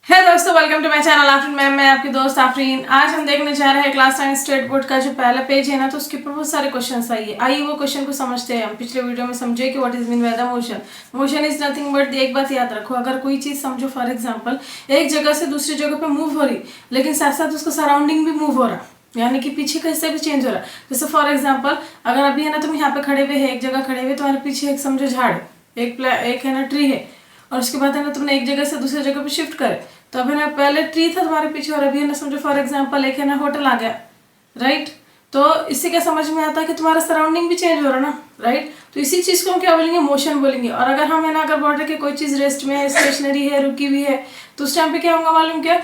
है दोस्तों, welcome to my channel Afreen ma'am. मैं आपकी दोस्त आफरीन। आज हम देखने जा रहे हैं क्लास 9 स्टेट बोर्ड का जो पहला पेज है ना, तो उसके ऊपर बहुत सारे क्वेश्चंस आइए वो क्वेश्चन को समझते हैं। हम पिछले वीडियो में समझे कि what is mean by the motion. Motion is nothing but, एक बात याद रखो, अगर कोई चीज समझो फॉर एग्जाम्पल एक जगह से दूसरी जगह पे मूव हो रही, लेकिन साथ साथ उसका सराउंडिंग भी मूव हो रहा, यानी कि पीछे का हिस्सा भी चेंज हो रहा है। जैसे फॉर एग्जाम्पल अगर अभी है ना तुम यहाँ पे खड़े हुए है, एक जगह खड़े हुए, तुम्हारे पीछे एक समझो झाड़, एक है ना ट्री है, और उसके बाद है ना तुमने एक जगह से दूसरी जगह पे शिफ्ट करे, तो अब है ना पहले ट्री था तुम्हारे पीछे और अभी है ना समझो फॉर एग्जांपल एक है ना होटल आ गया, राइट। तो इससे क्या समझ में आता है कि तुम्हारा सराउंडिंग भी चेंज हो रहा है ना, राइट। तो इसी चीज को हम क्या बोलेंगे, मोशन बोलेंगे। और अगर हम है ना अगर बोल रहे कि कोई चीज रेस्ट में है, स्टेशनरी है, रुकी हुई है, तो उस टाइम पे क्या होगा मालूम, क्या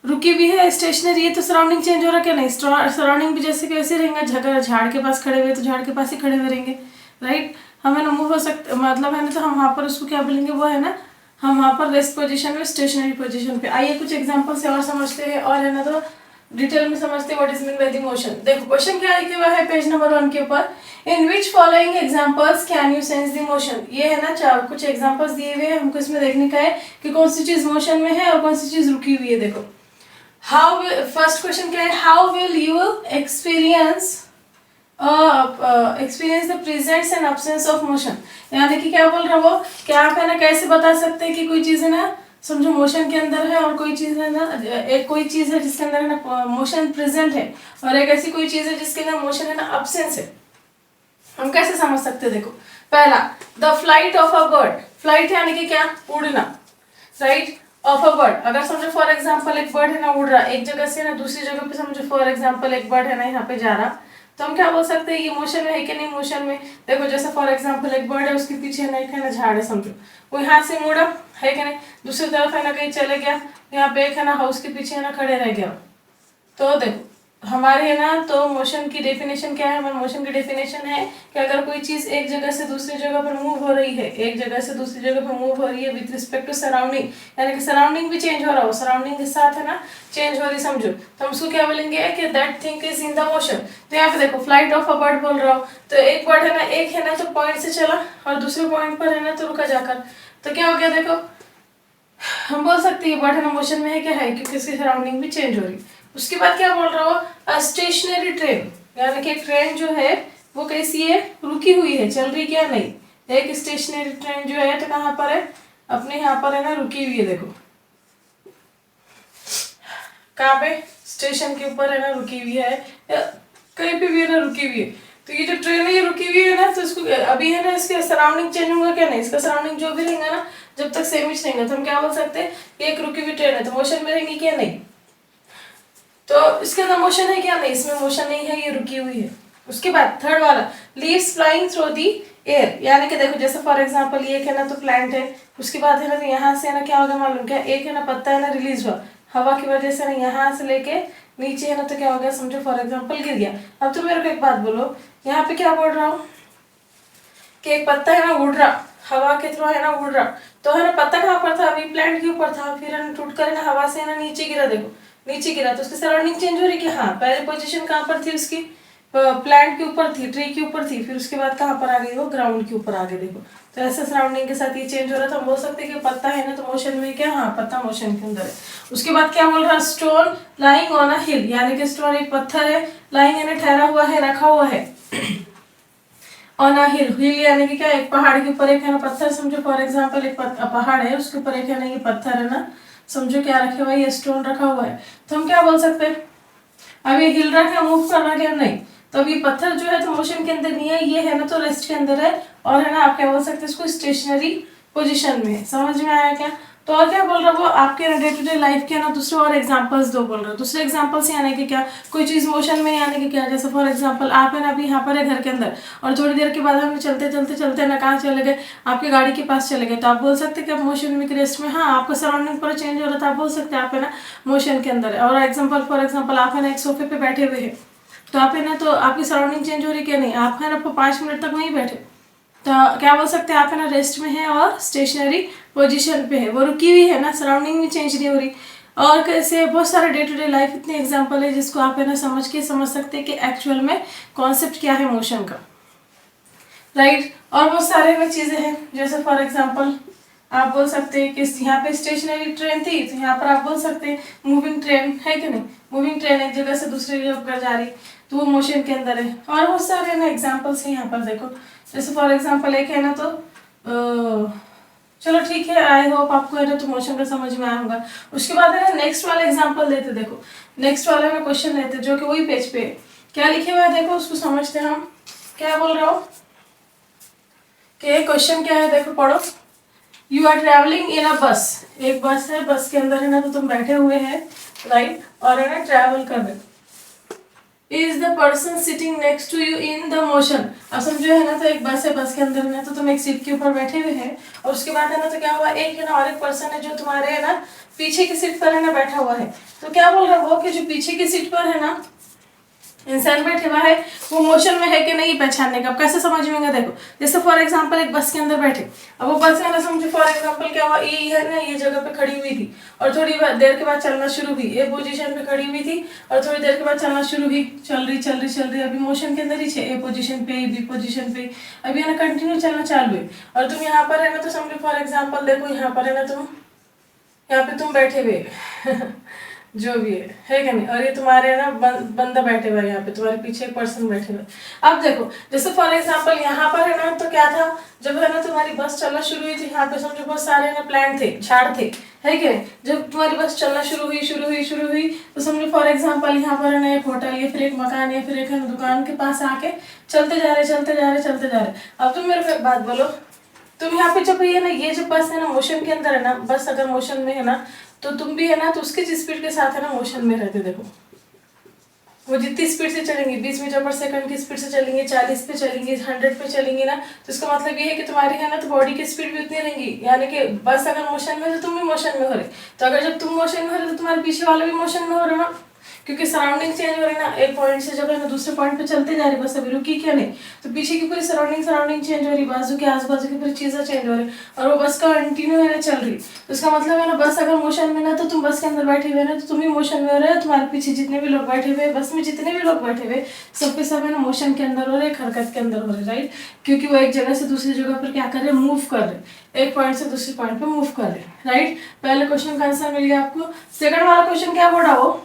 रुकी हुई है, स्टेशनरी है, तो सराउंडिंग चेंज हो रहा क्या, नहीं, सराउंडिंग भी जैसे कैसे रहेंगे, झाड़ के पास खड़े हुए तो झाड़ के पास ही खड़े हुए रहेंगे, राइट। हम है ना मूव हो सकते, मतलब है ना, तो हम वहाँ पर उसको क्या बोलेंगे, वो है ना हम वहाँ पर रेस्ट पोजीशन में, स्टेशनरी पोजीशन पे। आइए कुछ एग्जांपल से और समझते हैं, और है ना तो डिटेल में समझते हैं what is mean by the motion. देखो क्वेश्चन क्या लिखे हुआ है पेज नंबर 1 के ऊपर, in which following examples can you sense the motion. ये है ना चार कुछ एग्जांपल्स दिए हुए हैं, हमको इसमें देखने का है कि कौन सी चीज मोशन में है और कौन सी चीज रुकी हुई है। देखो हाउ, फर्स्ट क्वेश्चन क्या है, how will you experience experience the presence and absence of motion. यानी कि क्या बोल रहा वो, क्या आप है ना कैसे बता सकते हैं कि कोई चीज है ना समझो मोशन के अंदर है, और कोई चीज है ना, एक कोई चीज है जिसके अंदर है ना मोशन प्रेजेंट है, और एक ऐसी कोई चीज है जिसके अंदर मोशन है ना एब्सेंस है। हम कैसे समझ सकते हैं, देखो पहला, the flight of a bird. Flight यानी कि क्या, उड़ना, राइट, ऑफ अ बर्ड। अगर समझो फॉर एग्जांपल एक बर्ड है ना उड़ रहा, एक जगह से ना दूसरी जगह पे, समझो फॉर एग्जांपल एक बर्ड है ना यहाँ पे जा रहा, तो हम क्या बोल सकते हैं, ये मोशन में है कि नहीं मोशन में। देखो जैसे फॉर एग्जांपल एक बर्ड है, उसके पीछे है ना एक है ना झाड़ है, समझो वो यहाँ से मुड़ा है कि नहीं, दूसरी तरफ है ना कहीं चले गया, यहाँ पे एक है ना हाउस के पीछे है ना खड़े रह गया। तो देखो हमारे है ना तो मोशन की डेफिनेशन क्या है, हमारे मोशन की डेफिनेशन है कि अगर कोई चीज एक जगह से दूसरी जगह पर मूव हो रही है, एक जगह से दूसरी जगह पर मूव हो रही है विद रिस्पेक्ट टू सराउंडिंग, यानी कि सराउंडिंग भी चेंज हो रहा हो, सराउंडिंग के साथ है ना चेंज हो रही, समझो, तो हम उसको क्या बोलेंगे कि that thing is in the motion. तो यहाँ पे देखो फ्लाइट ऑफ अ बर्ड बोल रहा हो, तो एक बर्ड है ना, एक है ना तो पॉइंट से चला और दूसरे पॉइंट पर है ना तो रुका जाकर, तो क्या हो गया, देखो हम बोल सकते हैं बर्ड है ना मोशन में है, क्या है, क्योंकि इसकी सराउंडिंग भी चेंज हो रही। उसके बाद क्या बोल रहा हो, स्टेशनरी ट्रेन, यानी कि ट्रेन जो है वो कैसी है, रुकी हुई है, चल रही क्या नहीं। एक स्टेशनरी ट्रेन जो है तो कहाँ पर है, अपने यहाँ पर है ना रुकी हुई है। देखो कहाँ पे, स्टेशन के ऊपर है ना रुकी हुई है, या कहीं पे भी है ना रुकी हुई है। तो ये जो ट्रेन है ये रुकी हुई है ना, तो इसको अभी है ना इसके सराउंडिंग चेंज होगा क्या, नहीं, इसका सराउंडिंग जो भी रहेगा ना जब तक सेम ही रहेगा, तो हम क्या बोल सकते हैं कि एक रुकी हुई ट्रेन है, तो मोशन में रहेंगी क्या, नहीं। तो इसके अंदर मोशन है क्या, नहीं, इसमें मोशन नहीं है, ये रुकी हुई है। उसके बाद थर्ड वाला, leaves flying through the air, यानी कि देखो जैसे फॉर एग्जांपल ये है ना तो प्लांट है, उसके बाद है ना तो यहाँ से है ना क्या होगा मालूम, क्या एक है ना पत्ता है ना रिलीज हुआ हवा की वजह से ना, यहाँ से लेके नीचे है ना तो क्या हो गया, समझो फॉर एग्जाम्पल गिर गया। अब तो मेरे को एक बात बोलो, यहाँ पे क्या बोल रहा हूँ कि एक पत्ता है ना उड़ रहा, हवा के थ्रू है ना उड़ रहा, तो है ना पत्ता कहाँ पर था, अभी प्लांट के ऊपर था, फिर है ना टूट कर है ना हवा से है ना नीचे गिरा, देखो नीचे गिरा, तो उसकी सराउंडिंग चेंज हो रही कि हाँ, पहले पोजीशन कहाँ पर थी उसकी, प्लांट के ऊपर थी, ट्री के ऊपर थी, फिर उसके बाद कहाँ पर आ गई, वो ग्राउंड के ऊपर आ गई। देखो तो ऐसे सराउंडिंग के साथ ये चेंज हो रहा था, हम बोल सकते हैं कि पत्ता है ना तो मोशन में क्या, हाँ पत्ता मोशन के अंदर है। उसके बाद क्या बोल रहा है, स्टोन लाइंग ऑन अ हिल, यानी कि स्टोन एक पत्थर है, लाइंग यानी ठहरा हुआ है, रखा हुआ है, ऑन अ हिल, हिल यानी कि क्या, एक पहाड़ के ऊपर एक है ना पत्थर, समझो फॉर एग्जांपल एक पहाड़ है, उसके ऊपर एक है ना ये पत्थर है ना, समझो क्या रखे हुआ है, ये स्टोन रखा हुआ है। तो हम क्या बोल सकते हैं, अब ये हिल रहा है, मूव कर रहा है, नहीं, तो अब ये पत्थर जो है तो मोशन के अंदर नहीं है, ये है ना तो रेस्ट के अंदर है, और है ना आप क्या बोल सकते हैं इसको, स्टेशनरी पोजीशन में है। समझ में आया क्या। तो और क्या बोल रहा वो आपके डे टू डे लाइफ के ना दूसरे और एग्जांपल्स दो बोल रहे हो, दूसरे एग्जांपल से यानी कि क्या, कोई चीज मोशन में यानी कि क्या, जैसे फॉर एग्जांपल आप है ना अभी यहाँ पर है घर के अंदर, और थोड़ी देर के बाद हम चलते चलते चलते ना कहाँ चले गए, आपकी गाड़ी के पास चले गए, तो आप बोल सकते हैं कि आप मोशन में रेस्ट में, हाँ आपका सराउंडिंग पूरा चेंज हो रहा था, आप बोल सकते हैं आप है ना मोशन के अंदर है। और एग्जाम्पल फॉर एग्जाम्पल आप है ना एक सोफे पे बैठे हुए हैं, तो आप है ना तो आपकी सराउंडिंग चेंज हो रही क्या, नहीं, आप है ना 5 मिनट तक वहीं बैठे, तो क्या बोल सकते हैं आप है ना रेस्ट में है और स्टेशनरी पोजीशन पे है, वो रुकी हुई है ना, सराउंडिंग भी चेंज नहीं हो रही। और कैसे बहुत सारे डे टू डे लाइफ इतने एग्जांपल है जिसको आप है ना समझ सकते हैं कि एक्चुअल में कॉन्सेप्ट क्या है मोशन का, राइट। और बहुत सारे में चीज़ें हैं, जैसे फॉर एग्जांपल आप बोल सकते हैं कि यहाँ पे स्टेशनरी ट्रेन थी, तो यहाँ पर आप बोल सकते हैं मूविंग ट्रेन है कि नहीं। मूविंग ट्रेन एक जगह से दूसरी जगह पर जा रही, तो वो मोशन के अंदर है। और बहुत सारे ना एग्जाम्पल्स हैं यहाँ पर देखो, जैसे फॉर एग्जाम्पल एक है ना, तो चलो ठीक है, आई होप आपको है ना तो मोशन का समझ में आएगा। उसके बाद है ना नेक्स्ट वाला एग्जाम्पल लेते, देखो नेक्स्ट वाला में क्वेश्चन लेते जो कि वही पेज पे है, क्या लिखे हुआ है देखो, उसको समझते हैं हम। क्या बोल रहा हूँ कि क्वेश्चन क्या है, देखो पढ़ो। यू आर ट्रेवलिंग इन अ बस, एक बस है, बस के अंदर है ना तो तुम बैठे हुए हैं, राइट, और है ना ट्रैवल कर रहे। Is the person sitting next to you in the motion. अब समझो है ना तो एक बस है, बस के अंदर है ना तो तुम एक सीट के ऊपर बैठे हुए हैं, और उसके बाद है ना तो क्या हुआ, एक है ना और एक पर्सन है जो तुम्हारे है ना पीछे की सीट पर है ना बैठा हुआ है। तो क्या बोल रहा है वो कि जो पीछे की सीट पर है ना इंसान बैठे हुआ है वो मोशन में है कि नहीं पहचानने का। अब कैसे समझ में, देखो जैसे फॉर एग्जांपल एक बस के अंदर बैठे, अब वो बस है ना समझो फॉर एग्जांपल क्या हुआ, ये है ना ये जगह पे खड़ी हुई थी और थोड़ी देर के बाद चलना शुरू हुई, ए पोजीशन पे खड़ी हुई थी और थोड़ी देर के बाद चलना शुरू हुई, चल रही अभी मोशन के अंदर ही है, ए पोजीशन पे बी पोजीशन पे, अभी है ना कंटिन्यू चलना चालू है। और तुम यहाँ पर है ना तो समझो फॉर एग्जाम्पल देखो यहाँ पर है ना तुम यहाँ पे तुम बैठे हुए जो भी है क्या नहीं, और ये तुम्हारे ना बंदा बैठे हुए यहाँ पे, तुम्हारे पीछे एक पर्सन बैठे हुए। अब देखो जैसे फॉर एग्जांपल यहाँ पर है ना तो क्या था, जब है ना तुम्हारी बस चलना शुरू हुई थी, यहाँ पे समझो बहुत सारे ना प्लांट थे, झाड़ थे, है क्या नहीं। जब तुम्हारी बस चलना शुरू हुई तो समझो फॉर एग्जाम्पल यहाँ पर है ना एक होटल या फिर एक मकान या फिर एक दुकान के पास आके चलते जा रहे। अब तुम मेरे को एक बात बोलो, तुम यहाँ पे जब ये ना ये जो बस है ना मोशन के अंदर है ना, बस अगर मोशन में है ना तो तुम भी है ना तो उसकी स्पीड के साथ है ना मोशन में रहते। देखो वो जितनी स्पीड से चलेंगी, 20 मीटर पर सेकंड की स्पीड से चलेंगे, 40 पे चलेंगी, 100 पे चलेंगी ना, तो इसका मतलब ये है कि तुम्हारी है ना तो बॉडी की स्पीड भी उतनी रहेगी। यानी कि बस अगर मोशन में है तो तुम भी मोशन में हो रहे, तो अगर जब तुम मोशन में हो रहे तो तुम्हारे पीछे वाले भी मोशन में हो रहे ना, क्योंकि सराउंडिंग चेंज हो रही है ना, एक पॉइंट से जब है ना दूसरे पॉइंट पे चलते जा रहे, बस अभी रुकी क्या नहीं, तो पीछे की पूरी सराउंडिंग चेंज हो रही, बाजू के आसपास की पूरी चीजें चेंज हो रही, और वो बस का कंटिन्यू है ना चल रही। तो इसका मतलब है ना बस अगर मोशन में ना तो तुम बस के अंदर बैठे हुए ना तो तुम भी मोशन में हो रहे हो, तुम्हारे पीछे जितने भी लोग बैठे हुए बस में, जितने भी लोग बैठे हुए सबके सब है ना मोशन के अंदर हो रहे, हरकत के अंदर हो रहे, राइट, क्योंकि वो एक जगह से दूसरी जगह पर क्या कर रहे, मूव कर रहे, एक पॉइंट से दूसरे पॉइंट पे मूव कर रहे, राइट। पहले क्वेश्चन का आंसर मिल गया आपको। सेकंड वाला क्वेश्चन क्या बोला वो,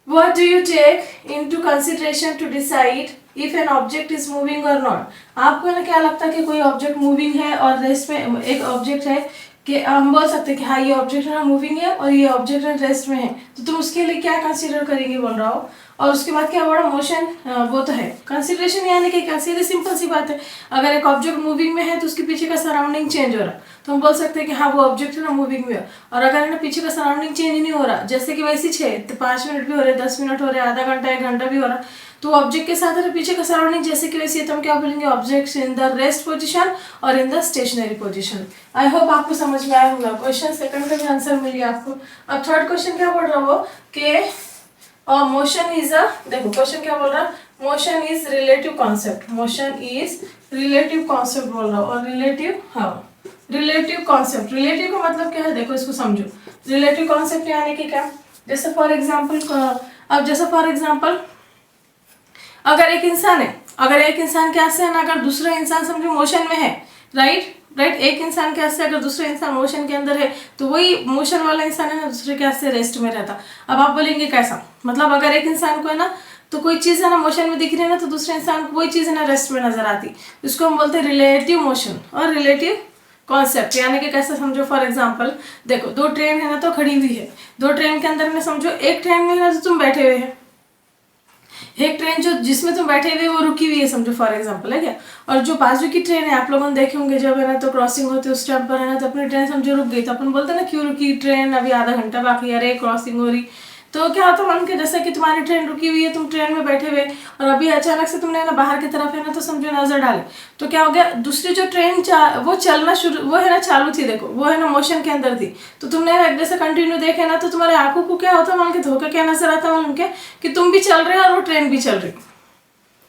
what do you take into consideration to decide if an object is moving or not। आपको ना क्या लगता है कि कोई ऑब्जेक्ट मूविंग है और रेस्ट में एक ऑब्जेक्ट है, कि हम बोल सकते हैं कि हाँ ये ऑब्जेक्ट है ना मूविंग है और ये ऑब्जेक्ट है रेस्ट में है, तो तुम उसके लिए क्या कंसीडर करेंगे बोल रहा हो। और उसके बाद क्या बोला, मोशन, वो तो है कंसीडरेशन, यानी कि क्या, सीधी सिंपल सी बात है, अगर एक ऑब्जेक्ट मूविंग में है तो उसके पीछे का सराउंडिंग चेंज हो रहा, तो हम बोल सकते हैं कि हाँ वो ऑब्जेक्ट है ना मूविंग में है। और अगर है ना पीछे का सराउंडिंग चेंज नहीं हो रहा, जैसे कि वैसे 5 मिनट भी हो रहे, 10 मिनट हो रहे, आधा घंटा 1 घंटा भी हो रहा, तो ऑब्जेक्ट के साथ है पीछे का सराउंडिंग जैसे कि वैसे, तो हम क्या बोलेंगे, object in the rest position और in the stationary position. I hope आपको समझ में आया होगा। क्वेश्चन सेकंड का भी आंसर मिल गया आपको। अब थर्ड क्वेश्चन क्या बोल रहा हो कि मोशन इज अ, देखो क्वेश्चन क्या बोल रहा है, motion is relative concept, motion is relative concept बोल रहा हूँ, और रिलेटिव, हाँ रिलेटिव कॉन्सेप्ट, रिलेटिव का मतलब क्या है देखो इसको समझो। रिलेटिव कॉन्सेप्ट यानी कि क्या, जैसे फॉर एग्जाम्पल, अब जैसे फॉर एग्जाम्पल अगर एक इंसान है, अगर एक इंसान क्या से है ना, अगर दूसरा इंसान समझो मोशन में है, राइट, एक इंसान क्या से अगर दूसरा इंसान मोशन के अंदर है तो वही मोशन वाला इंसान है ना दूसरे क्या से रेस्ट में रहता। अब आप बोलेंगे कैसा, मतलब अगर एक इंसान को है ना तो कोई चीज़ है ना मोशन में दिख रही है ना तो दूसरे इंसान को वही चीज़ है ना रेस्ट में नजर आती, इसको हम बोलते हैं रिलेटिव मोशन और रिलेटिव कॉन्सेप्ट। यानी कि कैसे समझो, फॉर एग्जाम्पल देखो दो ट्रेन है ना तो खड़ी हुई है, दो ट्रेन के अंदर में समझो एक ट्रेन में है ना तो तुम बैठे हुए हैं, एक ट्रेन जो जिसमें तुम बैठे हुए वो रुकी हुई है समझो फॉर एग्जांपल, है क्या, और जो बाजू की ट्रेन है आप लोगों ने देखे होंगे जब है ना तो क्रॉसिंग होती है उस टाइम पर है ना तो अपनी ट्रेन समझो रुक गई, तो अपन बोलते हैं ना क्यों रुकी ट्रेन, अभी आधा घंटा बाकी, अरे क्रॉसिंग हो रही। तो क्या होता है मान के जैसे कि तुम्हारी ट्रेन रुकी हुई है, तुम ट्रेन में बैठे हुए और अभी अचानक से तुमने ना बाहर की तरफ है ना तो समझो नजर डाले, तो क्या हो गया, दूसरी जो ट्रेन वो चलना शुरू, वो है ना चालू थी, देखो वो है ना मोशन के अंदर थी, तो तुमने एक जैसे कंटिन्यू देखे ना तो तुम्हारे आंखों को क्या होता है मान के धोखा क्या नजर आता है मान के कि तुम भी चल रहे हो और वो ट्रेन भी चल रही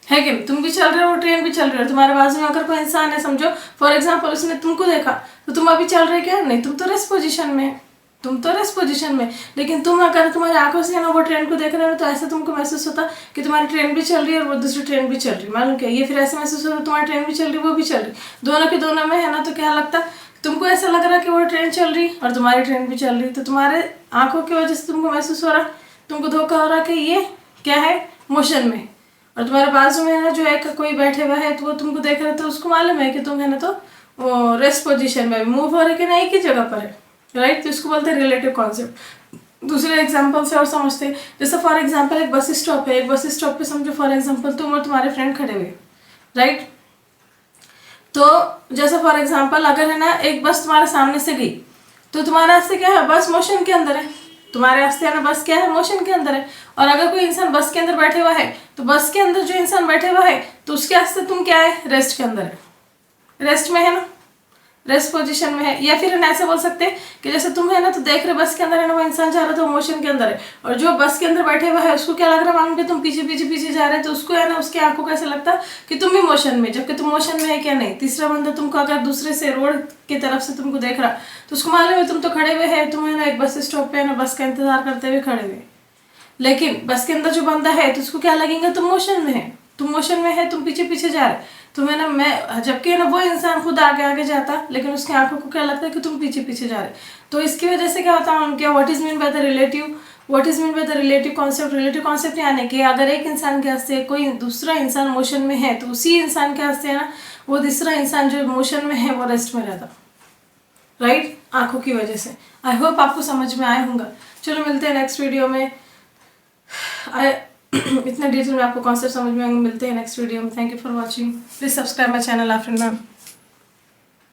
है कि तुम भी चल रहे हो वो ट्रेन भी चल रही है। तुम्हारे बाजू में अगर कोई इंसान है समझो फॉर एग्जांपल उसने तुमको देखा तो तुम अभी चल रहे क्या, नहीं तुम तो रेस्ट पोजीशन में, तुम तो रेस्ट पोजीशन में, लेकिन तुम अगर तुम्हारी आंखों से ना वो ट्रेन को देख रहे हो तो ऐसा तुमको महसूस होता कि तुम्हारी ट्रेन भी चल रही है और वो दूसरी ट्रेन भी चल रही है, मालूम क्या, ये फिर ऐसे महसूस होता तुम्हारी ट्रेन भी चल रही है वो भी चल रही, दोनों के दोनों में है ना तो क्या लगता तुमको ऐसा लग रहा कि वो ट्रेन चल रही और तुम्हारी ट्रेन भी चल रही, तो तुम्हारे आंखों की वजह से तुमको महसूस हो रहा, तुमको धोखा हो रहा कि ये क्या है, मोशन में। और तुम्हारे बाजू में है ना जो एक कोई बैठे हुआ है तो वो तुमको देख रहा है, तो उसको मालूम है कि तुम है ना तो वो रेस्ट पोजीशन में मूव हो रहे कि नहीं, एक ही जगह पर है, राइट। तो इसको बोलते हैं रिलेटिव कॉन्सेप्ट। दूसरे एग्जाम्पल से और समझते हैं, जैसे फॉर एग्जाम्पल एक बस स्टॉप है, एक बस स्टॉप पे समझो फॉर एग्जाम्पल तुम और तुम्हारे फ्रेंड खड़े हुए, राइट। तो जैसे फॉर एग्जाम्पल अगर है ना एक बस तुम्हारे सामने से गई, तो तुम्हारे रास्ते क्या है, बस मोशन के अंदर है, तुम्हारे रास्ते है ना बस क्या है, मोशन के अंदर है। और अगर कोई इंसान बस के अंदर बैठे हुआ है, तो बस के अंदर जो इंसान बैठे हुआ है तो उसके रास्ते तुम क्या है, रेस्ट के अंदर है, रेस्ट में है ना, रेस्ट पोजीशन में है। या फिर हम ऐसे बोल सकते हैं कि जैसे तुम है ना तो देख रहे बस के अंदर है ना वो इंसान जा रहा है तो मोशन के अंदर है, और जो बस के अंदर बैठे हुआ है उसको क्या लग रहा है, मालूम कि तुम पीछे पीछे पीछे जा रहे हैं, तो उसको है ना उसकी आंखों को ऐसा लगता कि तुम भी मोशन में, जबकि तुम मोशन में है क्या नहीं। तीसरा बंदा तुमको अगर दूसरे से रोड की तरफ से तुमको देख रहा, तो उसको मालूम है तुम तो खड़े हुए है, तुम है ना एक बस स्टॉप पे है ना बस का इंतजार करते हुए खड़े हुए, लेकिन बस के अंदर जो बंदा है तो उसको क्या लगेगा, तुम मोशन में है, तुम मोशन में है, तुम पीछे पीछे जा रहे, तुम्हें ना मैं, जबकि है ना वो इंसान खुद आगे आगे जाता, लेकिन उसकी आंखों को क्या लगता है कि तुम पीछे पीछे जा रहे। तो इसकी वजह से क्या होता है, क्या what is mean by the relative, what is mean by the relative concept. Relative concept यानी कि अगर एक इंसान के हस्ते कोई दूसरा इंसान मोशन में है, तो उसी इंसान के हस्ते है ना वो दूसरा इंसान जो मोशन में है वो रेस्ट में रहता, राइट, आंखों की वजह से। आई होप आपको समझ में आया होगा। चलो मिलते हैं नेक्स्ट वीडियो में। इतना डिटेल में आपको कॉन्सेप्ट समझ में आएंगे। मिलते हैं नेक्स्ट वीडियो में। Thank you for watching. Please subscribe my channel after ma'am.